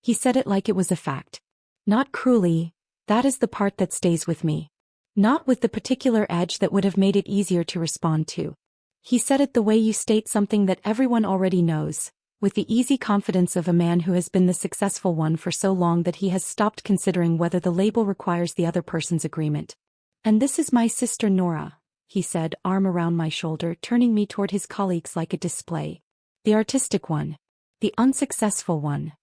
He said it like it was a fact. Not cruelly, that is the part that stays with me. Not with the particular edge that would have made it easier to respond to. He said it the way you state something that everyone already knows, with the easy confidence of a man who has been the successful one for so long that he has stopped considering whether the label requires the other person's agreement. And this is my sister Nora, he said, arm around my shoulder, turning me toward his colleagues like a display. The artistic one. The unsuccessful one.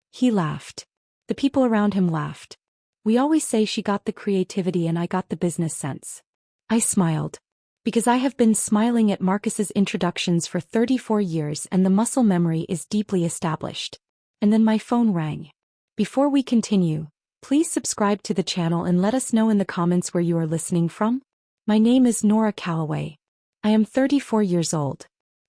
He laughed. The people around him laughed. We always say she got the creativity and I got the business sense. I smiled. Because I have been smiling at Marcus's introductions for 34 years and the muscle memory is deeply established. And then my phone rang. Before we continue, please subscribe to the channel and let us know in the comments where you are listening from. My name is Nora Calloway. I am 34 years old.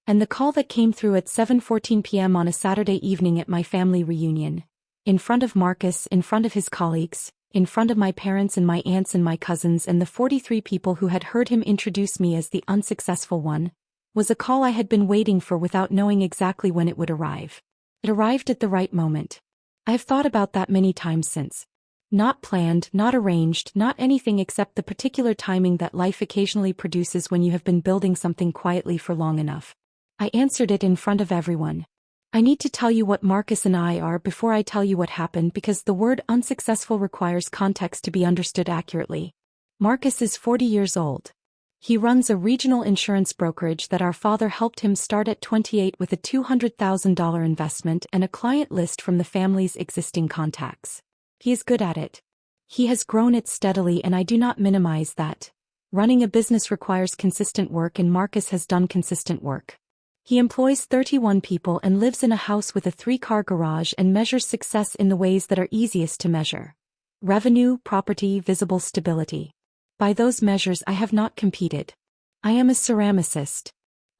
And the call that came through at 7:14 p.m. on a Saturday evening at my family reunion, in front of Marcus, in front of his colleagues, in front of my parents and my aunts and my cousins and the 43 people who had heard him introduce me as the unsuccessful one, was a call I had been waiting for without knowing exactly when it would arrive. It arrived at the right moment. I have thought about that many times since. Not planned, not arranged, not anything except the particular timing that life occasionally produces when you have been building something quietly for long enough. I answered it in front of everyone. I need to tell you what Marcus and I are before I tell you what happened because the word unsuccessful requires context to be understood accurately. Marcus is 40 years old. He runs a regional insurance brokerage that our father helped him start at 28 with a $200,000 investment and a client list from the family's existing contacts. He is good at it. He has grown it steadily and I do not minimize that. Running a business requires consistent work and Marcus has done consistent work. He employs 31 people and lives in a house with a 3-car garage and measures success in the ways that are easiest to measure. Revenue, property, visible stability. By those measures I have not competed. I am a ceramicist.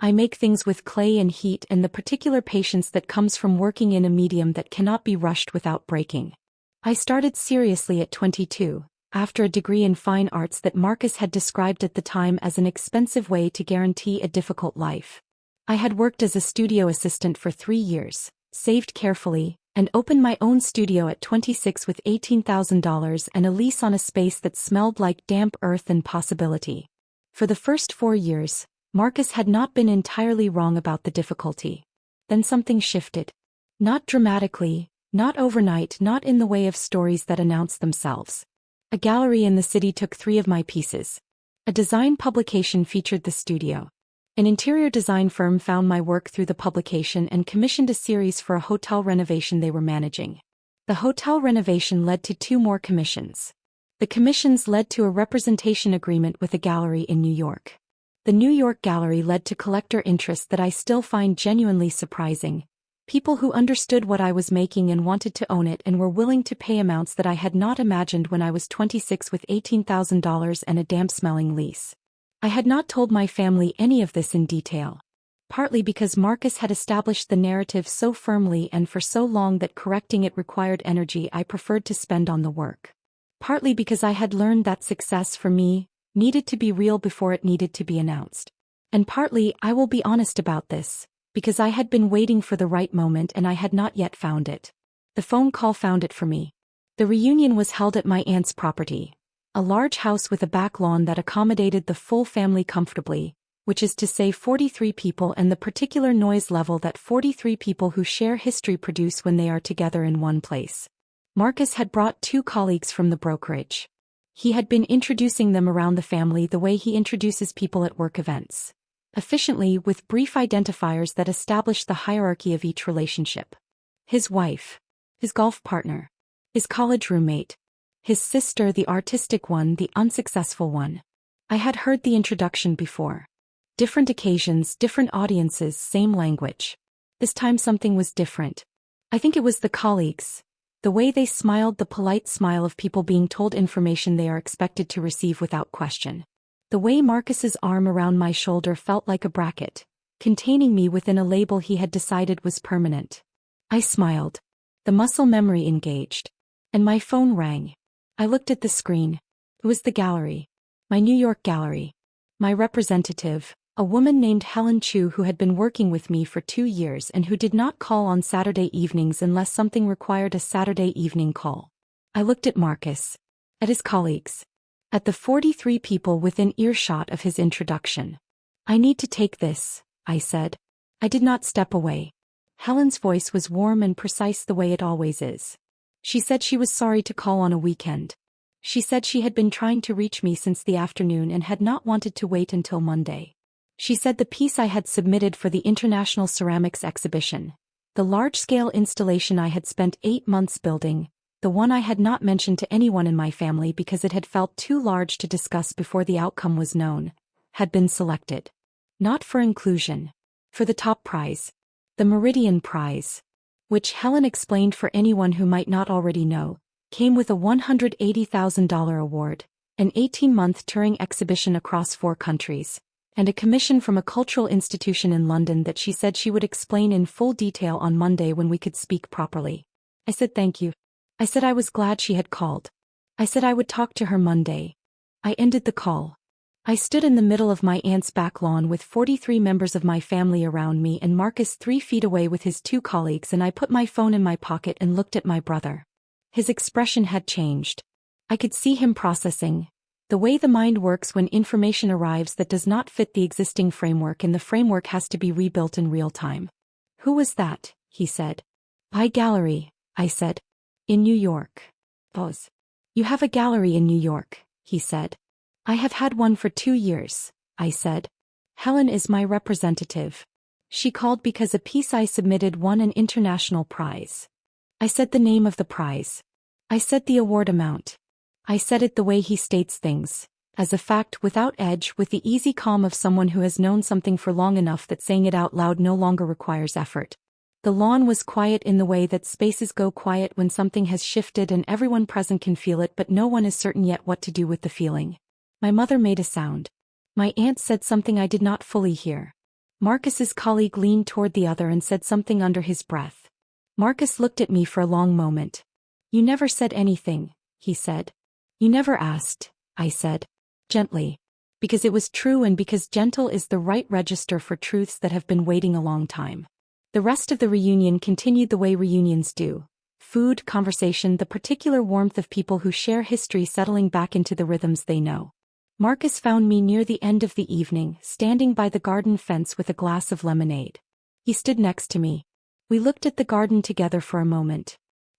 I make things with clay and heat and the particular patience that comes from working in a medium that cannot be rushed without breaking. I started seriously at 22, after a degree in fine arts that Marcus had described at the time as an expensive way to guarantee a difficult life. I had worked as a studio assistant for 3 years, saved carefully, and opened my own studio at 26 with $18,000 and a lease on a space that smelled like damp earth and possibility. For the first 4 years, Marcus had not been entirely wrong about the difficulty. Then something shifted. Not dramatically, not overnight, not in the way of stories that announce themselves. A gallery in the city took 3 of my pieces. A design publication featured the studio. An interior design firm found my work through the publication and commissioned a series for a hotel renovation they were managing. The hotel renovation led to 2 more commissions. The commissions led to a representation agreement with a gallery in New York. The New York gallery led to collector interest that I still find genuinely surprising. People who understood what I was making and wanted to own it and were willing to pay amounts that I had not imagined when I was 26 with $18,000 and a damp-smelling lease. I had not told my family any of this in detail. Partly because Marcus had established the narrative so firmly and for so long that correcting it required energy I preferred to spend on the work. Partly because I had learned that success for me needed to be real before it needed to be announced. And partly, I will be honest about this, because I had been waiting for the right moment and I had not yet found it. The phone call found it for me. The reunion was held at my aunt's property. A large house with a back lawn that accommodated the full family comfortably, which is to say 43 people and the particular noise level that 43 people who share history produce when they are together in one place. Marcus had brought 2 colleagues from the brokerage. He had been introducing them around the family the way he introduces people at work events. Efficiently, with brief identifiers that establish the hierarchy of each relationship. His wife. His golf partner. His college roommate. His sister, the artistic one, the unsuccessful one. I had heard the introduction before. Different occasions, different audiences, same language. This time something was different. I think it was the colleagues. The way they smiled, the polite smile of people being told information they are expected to receive without question. The way Marcus's arm around my shoulder felt like a bracket, containing me within a label he had decided was permanent. I smiled. The muscle memory engaged. And my phone rang. I looked at the screen. It was the gallery. My New York gallery. My representative, A woman named Helen Chu who had been working with me for 2 years and who did not call on Saturday evenings unless something required a Saturday evening call. I looked at Marcus. At his colleagues. At the 43 people within earshot of his introduction. I need to take this, I said. I did not step away. Helen's voice was warm and precise the way it always is. She said she was sorry to call on a weekend. She said she had been trying to reach me since the afternoon and had not wanted to wait until Monday. She said the piece I had submitted for the International Ceramics Exhibition, the large-scale installation I had spent 8 months building, the one I had not mentioned to anyone in my family because it had felt too large to discuss before the outcome was known, had been selected. Not for inclusion. For the top prize. The Meridian Prize. Which Helen explained for anyone who might not already know, came with a $180,000 award, an 18-month touring exhibition across 4 countries. And a commission from a cultural institution in London that she said she would explain in full detail on Monday when we could speak properly. I said thank you. I said I was glad she had called. I said I would talk to her Monday. I ended the call. I stood in the middle of my aunt's back lawn with 43 members of my family around me and Marcus 3 feet away with his 2 colleagues, and I put my phone in my pocket and looked at my brother. His expression had changed. I could see him processing. The way the mind works when information arrives that does not fit the existing framework, and the framework has to be rebuilt in real time. Who was that? He said. My gallery, I said. In New York. Pause. You have a gallery in New York, he said. I have had one for 2 years, I said. Helen is my representative. She called because a piece I submitted won an international prize. I said the name of the prize. I said the award amount. I said it the way he states things, as a fact without edge, with the easy calm of someone who has known something for long enough that saying it out loud no longer requires effort. The lawn was quiet in the way that spaces go quiet when something has shifted and everyone present can feel it, but no one is certain yet what to do with the feeling. My mother made a sound. My aunt said something I did not fully hear. Marcus's colleague leaned toward the other and said something under his breath. Marcus looked at me for a long moment. You never said anything, he said. You never asked, I said. Gently. Because it was true and because gentle is the right register for truths that have been waiting a long time. The rest of the reunion continued the way reunions do. Food, conversation, the particular warmth of people who share history settling back into the rhythms they know. Marcus found me near the end of the evening, standing by the garden fence with a glass of lemonade. He stood next to me. We looked at the garden together for a moment.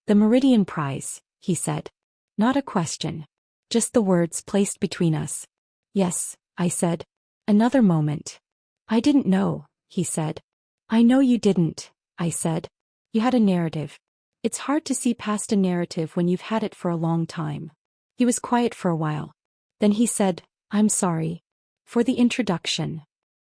The Meridian Prize, he said. Not a question. Just the words placed between us. Yes, I said. Another moment. I didn't know, he said. I know you didn't, I said. You had a narrative. It's hard to see past a narrative when you've had it for a long time. He was quiet for a while. Then he said, I'm sorry. For the introduction.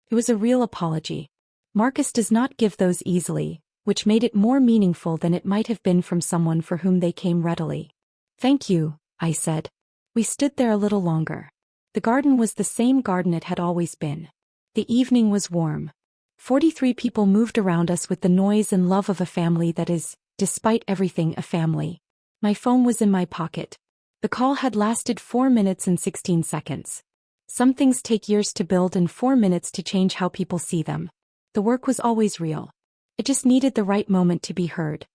It was a real apology. Marcus does not give those easily, which made it more meaningful than it might have been from someone for whom they came readily. Thank you, I said. We stood there a little longer. The garden was the same garden it had always been. The evening was warm. 43 people moved around us with the noise and love of a family that is, despite everything, a family. My phone was in my pocket. The call had lasted 4 minutes and 16 seconds. Some things take years to build and 4 minutes to change how people see them. The work was always real. It just needed the right moment to be heard.